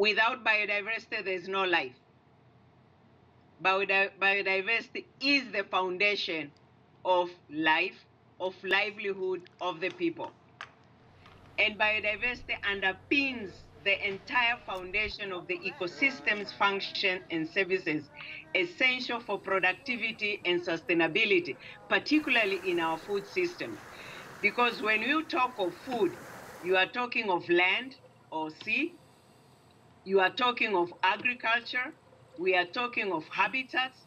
Without biodiversity, there's no life. Biodiversity is the foundation of life, of livelihood of the people. And biodiversity underpins the entire foundation of the ecosystem's function and services essential for productivity and sustainability, particularly in our food systems. Because when you talk of food, you are talking of land or sea, you are talking of agriculture, we are talking of habitats.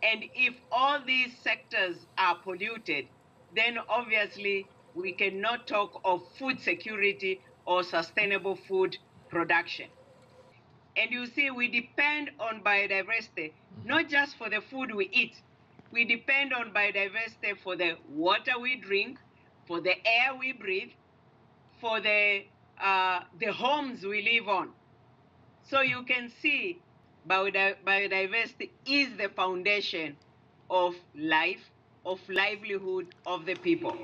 And if all these sectors are polluted, then obviously we cannot talk of food security or sustainable food production. And you see, we depend on biodiversity, not just for the food we eat. We depend on biodiversity for the water we drink, for the air we breathe, for the homes we live on. So you can see biodiversity is the foundation of life, of livelihood of the people.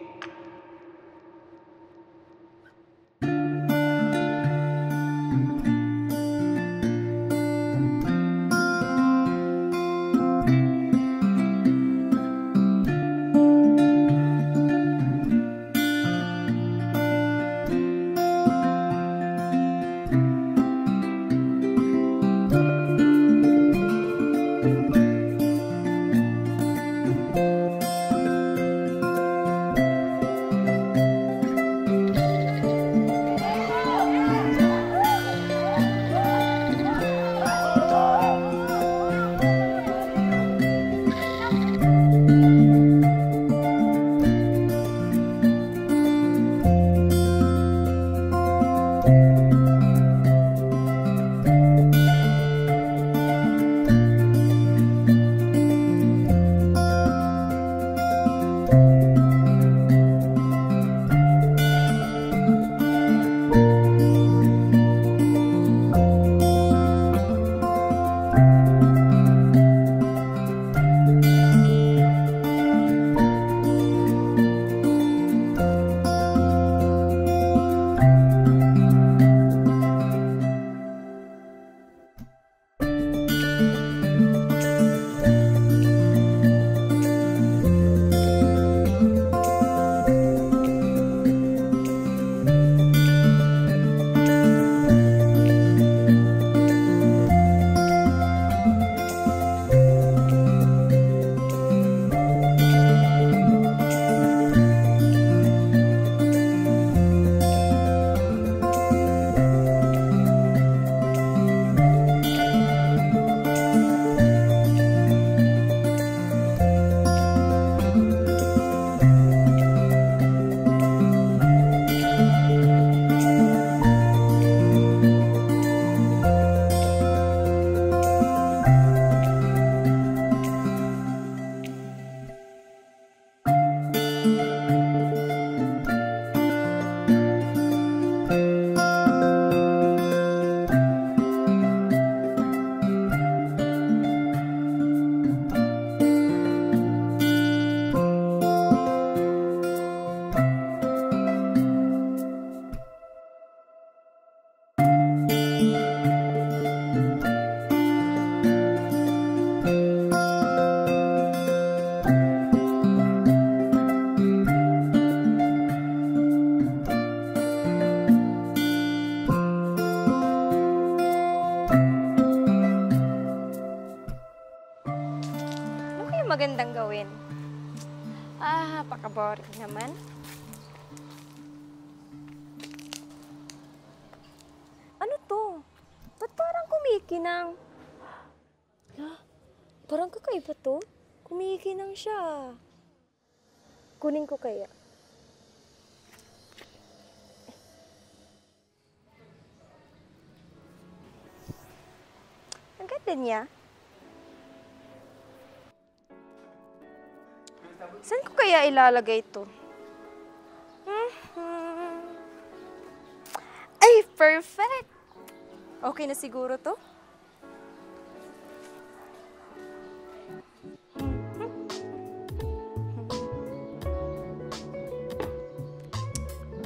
Magandang gawin. Paka-boring naman. Ano to? Ba't parang kumikinang? Parang kakaiba to. Kumikinang siya. Kunin ko kaya. Ang ganda niya. Saan ko kaya ilalagay ito? Ay, perfect! Okay na siguro to?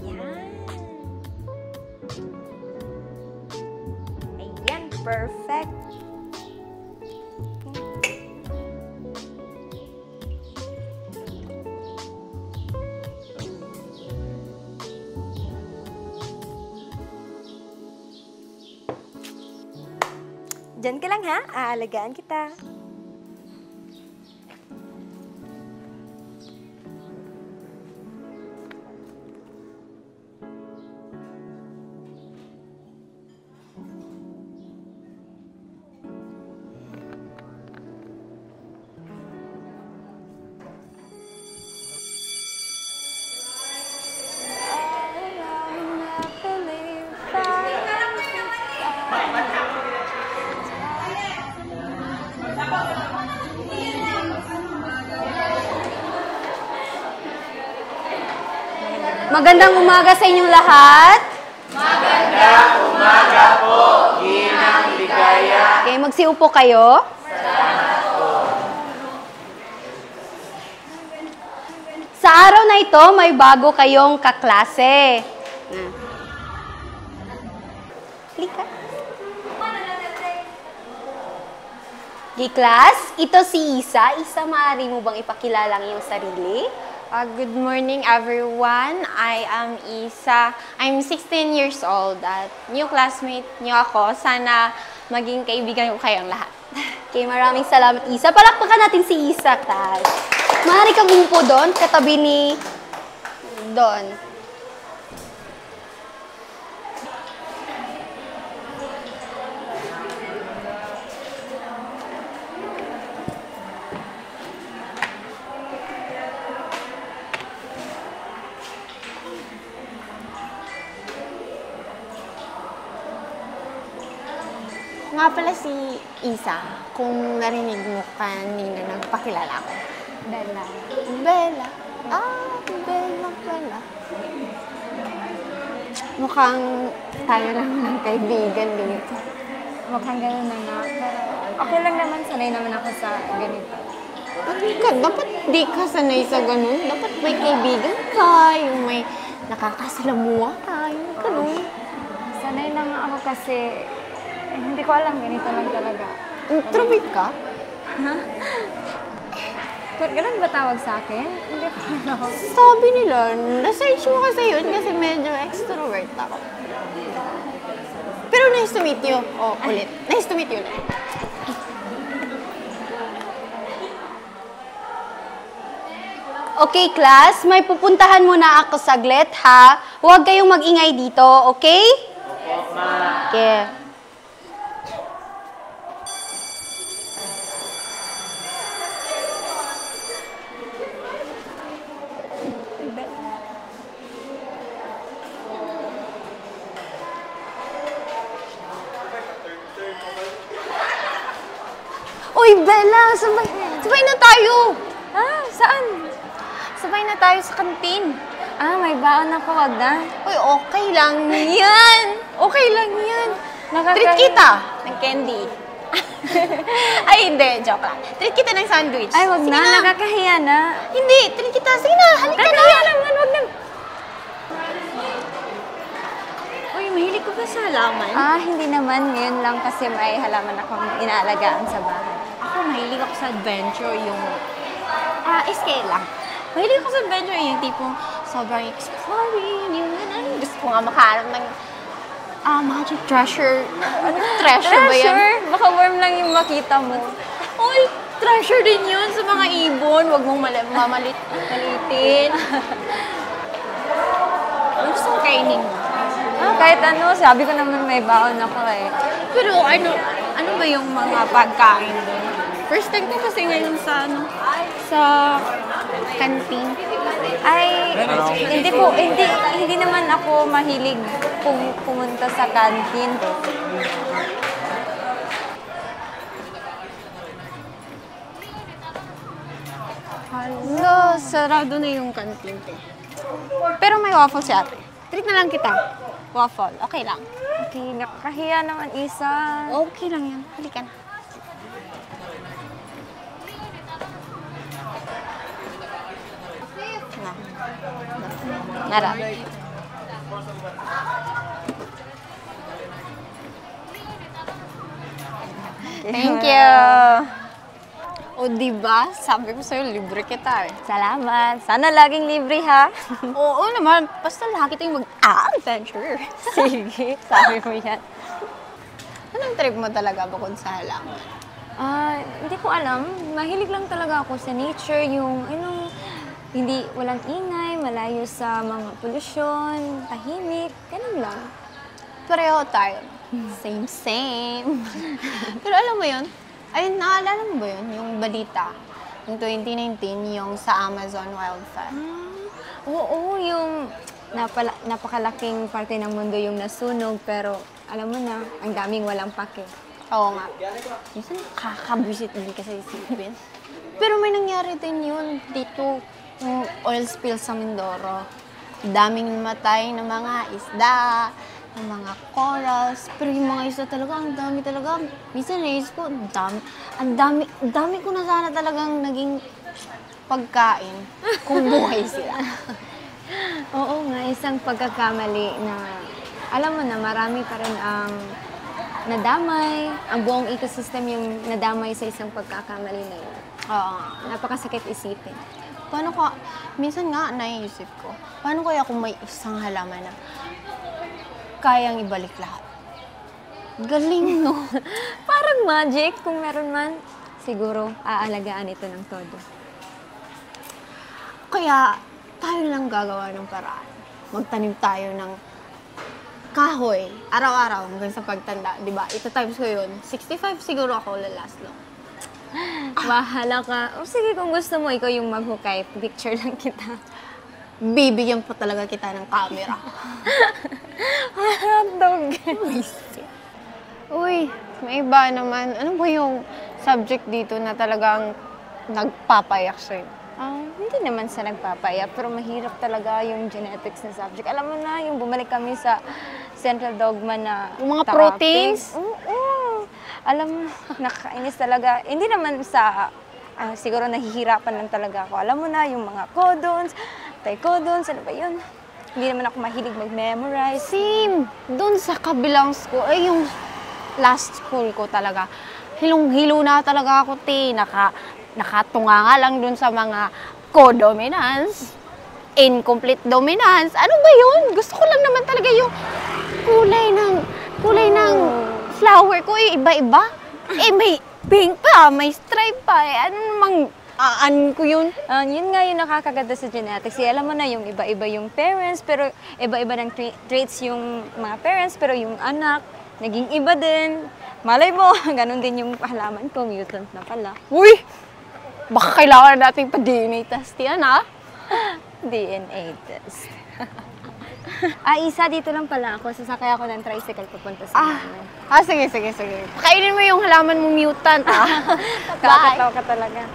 Yan. Perfect. Diyan ka lang ha, aalagaan kita. Magandang umaga sa inyong lahat. Magandang umaga po, Ginang Ligaya. Okay, magsiupo kayo. Sa araw na ito, may bago kayong kaklase. Halika. Di class, ito si Isa. Isa, maaari mo bang ipakilala ang iyong sarili? Good morning, everyone. I am Isa. I'm 16 years old at new classmate niyo ako. Sana maging kaibigan ko kayong lahat. Okay, maraming salamat, Isa. Palakpakan natin si Isa, class. Maaari kang umupo doon, katabi ni... Doon. Nga pala si Isa, kung narinig mo kanina nagpakilala ko. Bella. Bella. Bella pala. Mukhang tayo lang ng kaibigan dito. Mukhang gano'n na nga. Pero okay lang naman, sanay naman ako sa ganito. Dapat di ka sanay sa ganun. Dapat may kaibigan ka, yung may nakakasalamuha ka, yung ganun. Sanay na nga ako kasi hindi ko alam, ganito lang talaga. Introvert ka? Ganun ba tawag sa akin? Hindi ko alam. Sabi nila, na-search mo kasi yun kasi medyo extrovert ako. Pero nice to meet you. Ulit. Nice to meet you ulit. Okay, class, may pupuntahan muna ako saglit, ha? Huwag kayong mag-ingay dito, okay? Opo, ma. Okay. Uy, Bella! Sabay na tayo! Saan? Sabay na tayo sa kantin. May baon ako, wag na. Uy, okay lang yan. Okay lang yan. Treat kita ng candy. Ay, hindi. Joke lang. Treat kita ng sandwich. Ay, wag Sige na. Nakakahiya na. Hindi. Treat kita. Sige na. Halika na. Nakakahiya naman, wag na. Uy, mahilig ko ba sa halaman? Hindi naman. Ngayon lang kasi may halaman akong inaalagaan sa bahay. Ako, mahilig ako sa adventure. Yung, scale lang. Mahilig ako sa adventure. Yung tipong sobrang exploring. Yung ganun. Gusto ko nga makaharap ng magic treasure. Ano treasure ba yan? Treasure? Baka worm lang yung makita mo. Oy, treasure din yun sa mga ibon. Huwag mong malitin. Ano gusto kong kainin mo? Kahit ano, sabi ko naman may baon ako eh. Pero ano ba yung mga pagkain doon? First time ko kasi ngayon sa canteen. Ay, hindi naman ako mahilig pumunta sa canteen. Hala, sarado na yung canteen, te. Pero may waffle si ate. Treat na lang kita. Waffle, okay lang. Okay, nakakahiya naman, Isa. Okay lang yan. Halika na. Nara. Thank you. O, diba? Sabi ko sa'yo, libre kita eh. Salamat. Sana laging libre, ha? Oo naman, basta lagi tayong mag-adventure. Sige, sabi mo yan. Anong trip mo talaga bukod sa halaman? Hindi ko alam. Mahilig lang talaga ako sa nature, yung, hindi, walang ingay, malayo sa mga polusyon, tahimik, ganun lang. Pareho tayo. Same. Pero alam mo yun, ay, naalala mo ba yun? Yung balita, yung 2019, yung sa Amazon wildfire. Oo, yung napakalaking parte ng mundo yung nasunog, pero alam mo na, ang daming walang pake. Oo nga. Minsan nakakabuisit din kasi isipin. Pero may nangyari din yun dito, yung oil spill sa Mindoro. Daming namatay ng mga isda, ng mga corals. Pero yung mga isda talaga, ang dami talaga. Minsan naisip ko, ang dami ko na sana talagang naging pagkain kung buhay sila. Oo nga, isang pagkakamali na, alam mo na, marami pa rin ang nadamay, ang buong ecosystem yung nadamay sa isang pagkakamali na yun. Oo. Napakasakit isipin. Paano ka, minsan nga naiisip ko, paano kaya kung may isang halaman na kayang ibalik lahat? Galing, no? Parang magic, kung meron man, siguro aalagaan ito ng todo. Kaya tayo lang gagawa ng paraan. Magtanim tayo ng kahoy, araw-araw hanggang sa pagtanda, di ba? Ito times ko yun. 65 siguro ako lalas, no? Bahala ka. O sige, kung gusto mo, ikaw yung maghukay. Picture lang kita. Bibigyan pa talaga kita ng camera. Hotdog. Uy, may iba naman. Ano ba yung subject dito na talagang nagpapayak sa'yo? Hindi naman sa nagpapayak, pero mahirap talaga yung genetics na subject. Alam mo na, yung bumalik kami sa central dogma na Yung mga topic. proteins? Oo. Alam mo, nakakainis talaga. Hindi naman sa, siguro nahihirapan lang talaga ako. Alam mo na, yung mga codons, trichodons, ano ba yun? Hindi naman ako mahilig mag-memorize. Same. Doon sa kabilang school, ay yung last school ko talaga, hilong-hilo na talaga ako, nakatunga nga lang dun sa mga codominance, incomplete dominance. Ano ba yun? Gusto ko lang naman talaga yung kulay ng flower ko, iba-iba. May pink pa, may stripe pa. Ano namang ko yun? Yun nga yung nakakaganda sa genetics. Alam mo na yung iba-iba yung parents, pero iba-iba ng traits yung mga parents, pero yung anak, naging iba din. Malay mo, ganun din yung halaman ko, mutant na pala. Uy! Baka kailangan natin pa-DNA test yan, ha? DNA test. Isa, dito lang pala ako. Sasakay ako ng tricycle papunta sa namin. Sige. Pakainin mo yung halaman mo mutant, ha? Kakatawa ka talaga.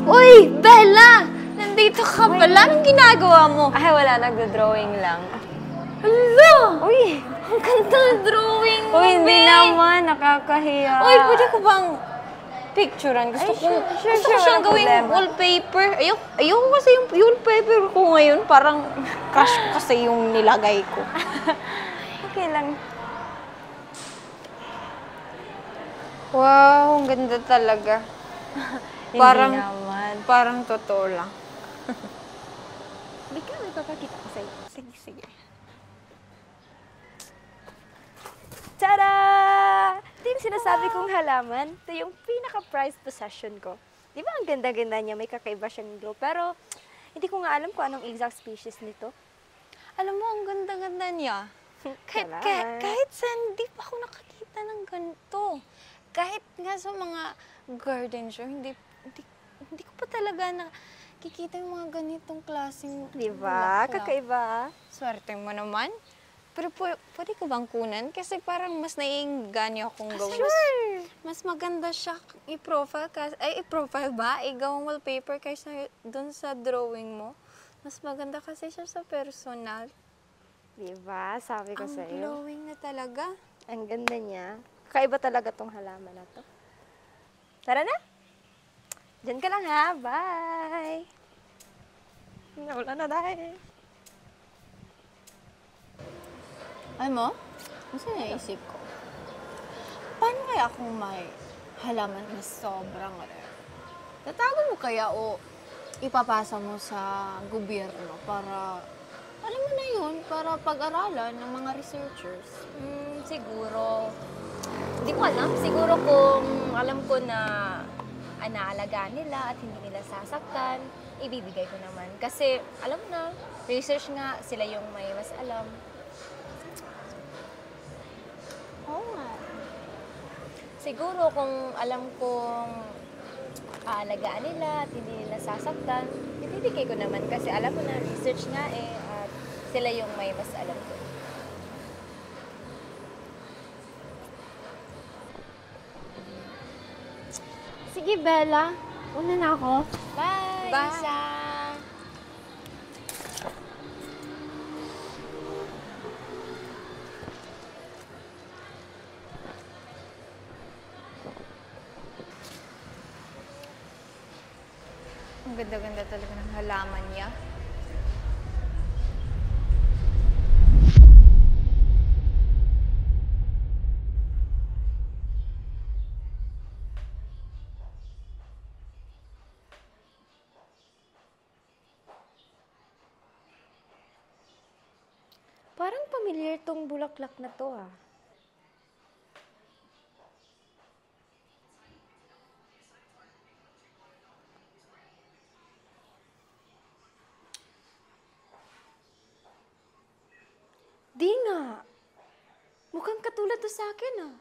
Uy, Bella! Nandito ka pala. Anong ginagawa mo? Ay, wala. Nagdo-drawing lang. Hala! Uy! Ang ganda ng drawing mo, Uy, hindi Be! naman. Nakakahiya. Uy, pwede ko bang picturean? Gusto ko siyang walang gawing problema. wallpaper. Ayoko kasi yung wallpaper ko ngayon. Parang crush ko kasi yung nilagay ko. Okay lang. Wow, ang ganda talaga. Hindi naman. Parang totoo lang. Hindi ka, may papakita ko sa'yo. Sige. Tada! Ito yung sinasabi kong halaman. Ito yung pinaka-prized possession ko. Di ba ang ganda-ganda niya? May kakaiba siyang glow. Pero hindi ko nga alam kung anong exact species nito. Alam mo, ang ganda-ganda niya. Salamat. Kahit saan, di pa ako nakakita ng ganito. Kahit nga sa mga garden show, hindi ko pa talaga nakikita yung mga ganitong klaseng Di ba? bulaklak. Kakaiba. Swerte mo naman. Pero pwede ko bang kunan? Kasi parang mas naiinganyo akong gawin. Sure! Mas maganda siya i-profile i-profile ba? Igawang wallpaper kaysa dun sa drawing mo. Mas maganda kasi siya sa personal. Diba? Sabi ko Ang sa'yo. glowing na talaga. Ang ganda niya. Kakaiba talaga tong halaman na to. Tara na! Diyan ka lang ha. Bye! Nawala na dahil. Alam mo, kasi naisip ko, paano kaya kung may halaman na sobrang rare? Tatago mo kaya o ipapasa mo sa gobyerno para, alam mo na yun, para pag-aralan ng mga researchers? Siguro. Hindi ko alam. Siguro kung alam ko na naalagaan nila at hindi nila sasaktan, ibibigay ko naman. Kasi, alam mo na, research nga, sila yung may mas alam. Oo nga. Siguro kung alam kong aalagaan nila at hindi nila sasaktan, ibibigay ko naman. Kasi alam mo na, research nga at sila yung may mas alam ko. Sige, Bella. Una na ako. Bye! Bye! Isa! Ang ganda-ganda talaga ng halaman niya. Parang familiar tong bulaklak na to ah. Di nga. Mukhang katulad to sa akin ah.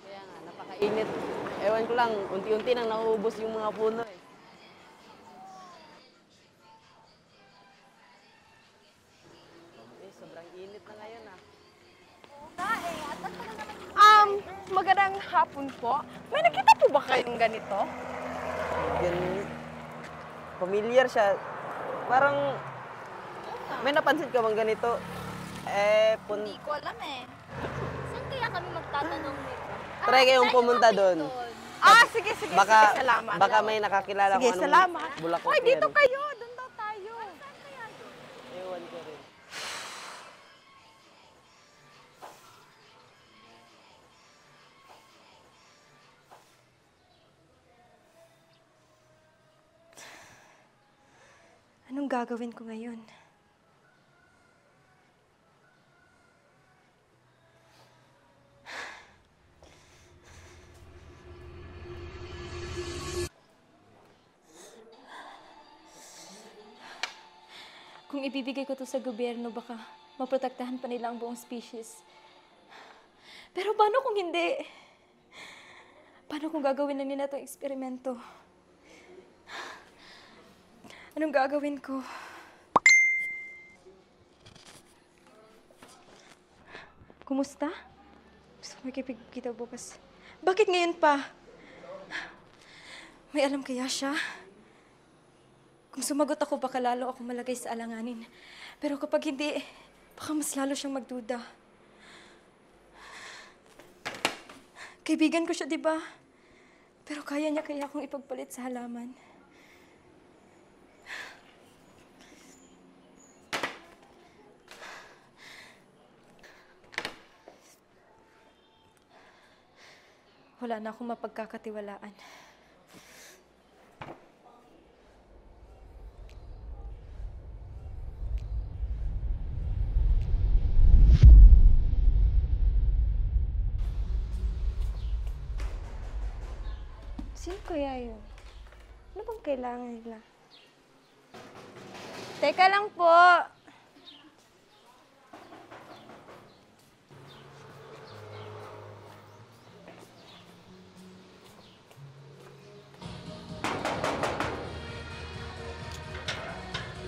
Kaya nga, napakainit. Ewan ko lang, unti-unti nang nauubos yung mga puno eh. Sobrang init na ngayon ah. Magandang hapon po. May nakita po ba kayong ganito? Ganun. Familiar siya. Parang, may napansin ka bang ganito? Hindi ko alam eh. Saan kaya kami magtatanong nito? Try kayong pumunta doon. Sige, Baka, salamat. baka may nakakilala Sige, kung anong salamat. bulaklak Hoy, dito yan. kayo. Doon daw tayo. Ewan ko rin. Anong gagawin ko ngayon? Kung ibibigay ko to sa gobyerno, baka maprotektahan pa nila ang buong species. Pero paano kung hindi? Paano kung gagawin na nila itong eksperimento? Anong gagawin ko? Kumusta? Gusto ko makikita bukas. Bakit ngayon pa? May alam kaya siya? Kung sumagot ako, baka lalo ako malagay sa alanganin. Pero kapag hindi, baka mas lalo siyang magduda. Kaibigan ko siya, di ba? Pero kaya niya kaya akong ipagpalit sa halaman. Wala na akong mapagkakatiwalaan. Sino kaya yun? Ano bang kailangan nila? Teka lang po!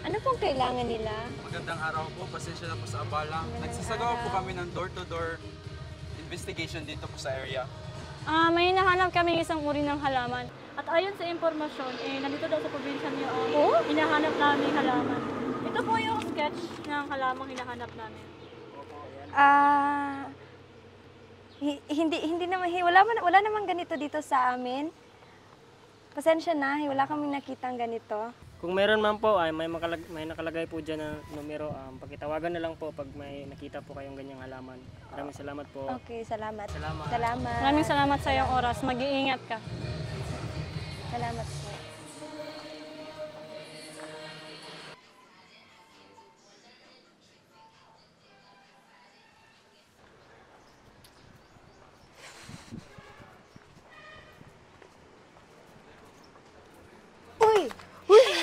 Ano pong kailangan nila? Magandang araw po. Pasensya na po sa abala. Nagsasagawa po kami ng door-to-door investigation dito po sa area. May hinahanap kami isang uri ng halaman. At ayon sa impormasyon, nandito daw sa probinsya niyo ang hinahanap namin halaman. Ito po yung sketch ng halamang hinahanap namin. Hindi naman, wala namang ganito dito sa amin. Pasensya na, wala kaming nakitang ganito. Kung meron man po, ay may nakalagay po dyan na numero. Pakitawagan na lang po pag may nakita po kayong ganyang halaman. Maraming salamat po. Okay, salamat. Salamat. Maraming salamat sa iyong oras. Mag-iingat ka. Salamat po.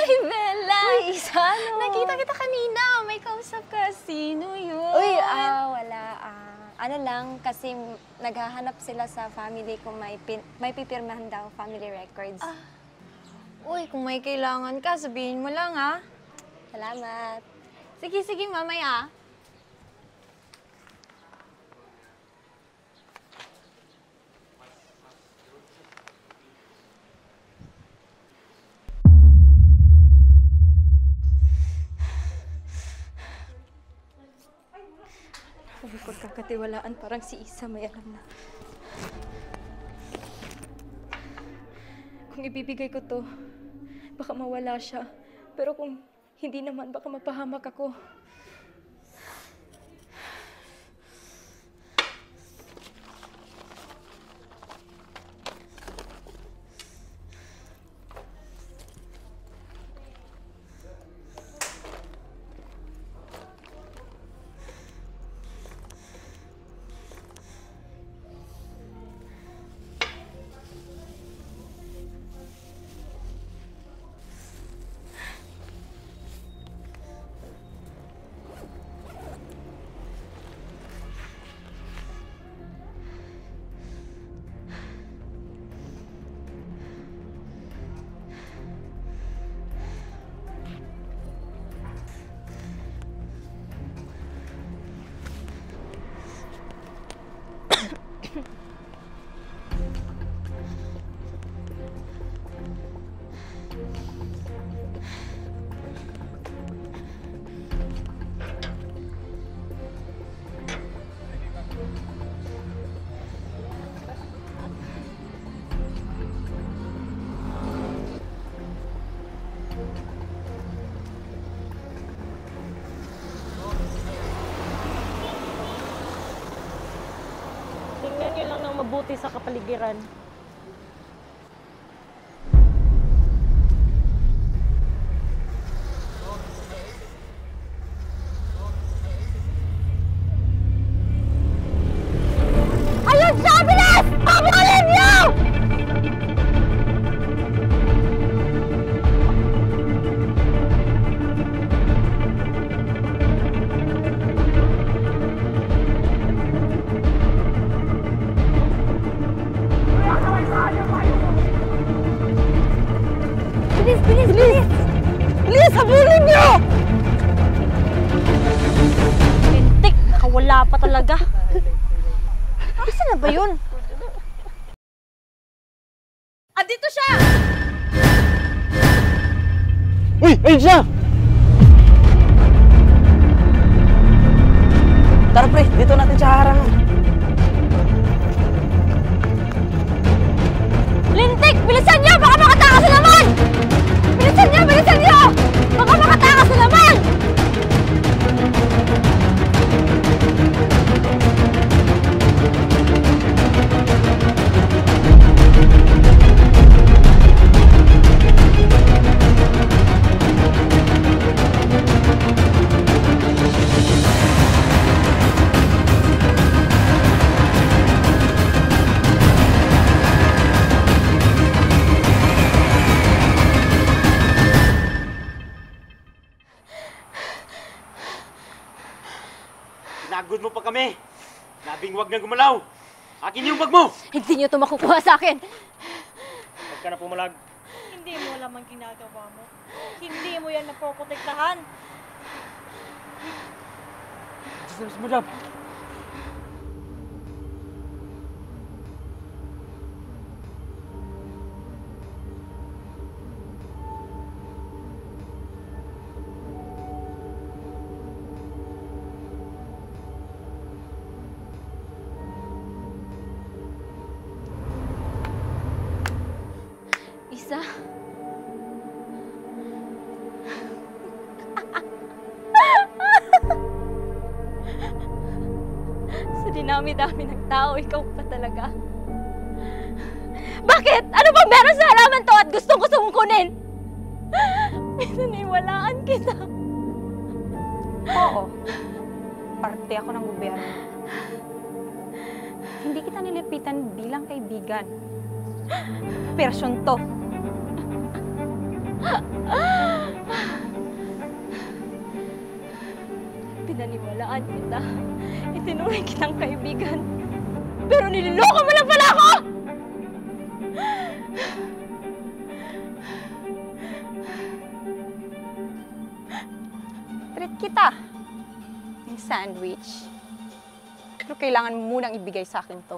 Hi, Bella! Uy, Isa, no? Nakita kita kanina. May kausap ka. Sino yun? Uy, wala. Ano lang, kasi naghahanap sila sa family kung may pipirmahan daw, family records. Uy, kung may kailangan ka, sabihin mo lang, ha? Salamat. Sige, mamaya. Kung pagkakatiwalaan, parang si Isa may alam na. Kung ibibigay ko to, baka mawala siya. Pero kung hindi naman, baka mapahamak ako. Tingnan niyo lang ng mabuti sa kapaligiran. Ayun siya! Bilis! Pabalin niyo! Bilis! Bilis! Habulin niyo! Lintik! Nakawala pa talaga. Asan na ba yun? Andito siya! Uy! Ayun siya! Tara pre, dito natin siya harangan. Lintik! Bilisan niyo! Baka makatakas na naman! Bilisan niyo! Bilisan niyo! Baka makatakas na naman! Pinagod mo pa kami. Nabing wag na gumalaw. Akin yung bag mo. Hindi niyo ito makukuha sa akin. Huwag ka na pumalag. Hindi mo alam ang ginagawa mo. Hindi mo yan napoprotektahan. Diyos mo, madam. Isa. Sa dinami-dami ng tao, ikaw pa talaga. Bakit? Ano ba meron sa halaman to at gustong-gusto mong kunin? Pinaniwalaan kita. Oo. Parte ako ng gobyerno. Hindi kita nilipitan bilang kaibigan. Persyon to. Pinaniwalaan kita. Itinuring kitang kaibigan. Pero nililoko mo lang pala ako! Treat kita. Yung sandwich. Pero kailangan mo munang ibigay sa akin to.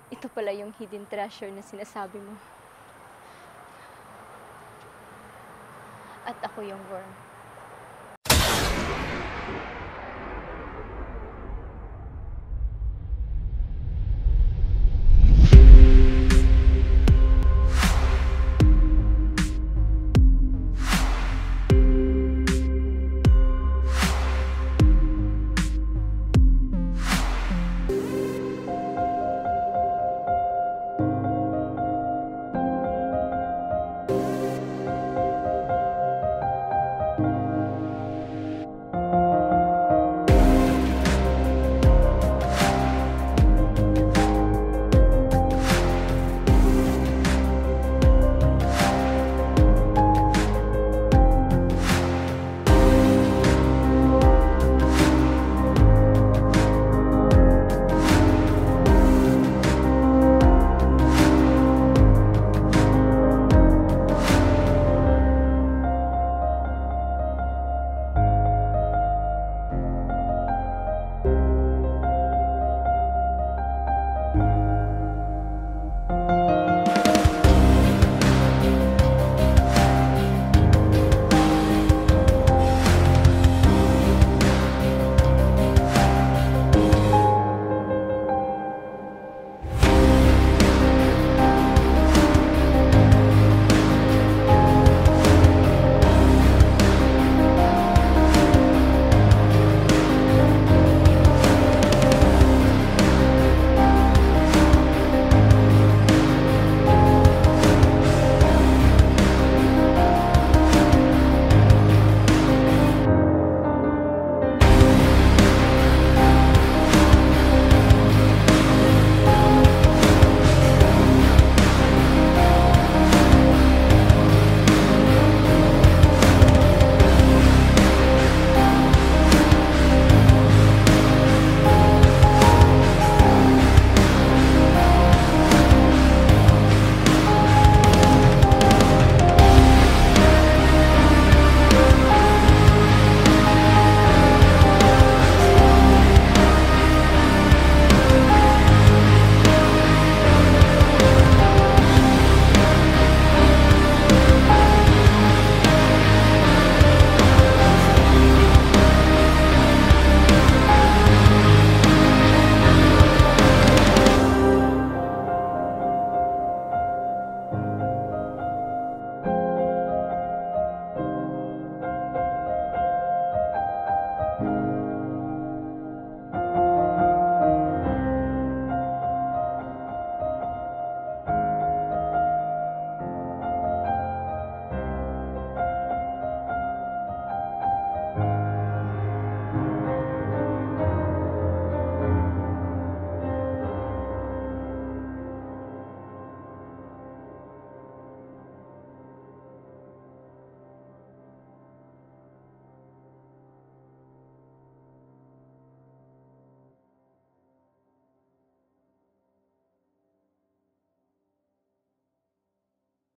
Ito pala yung hidden treasure na sinasabi mo. At ako yung worm.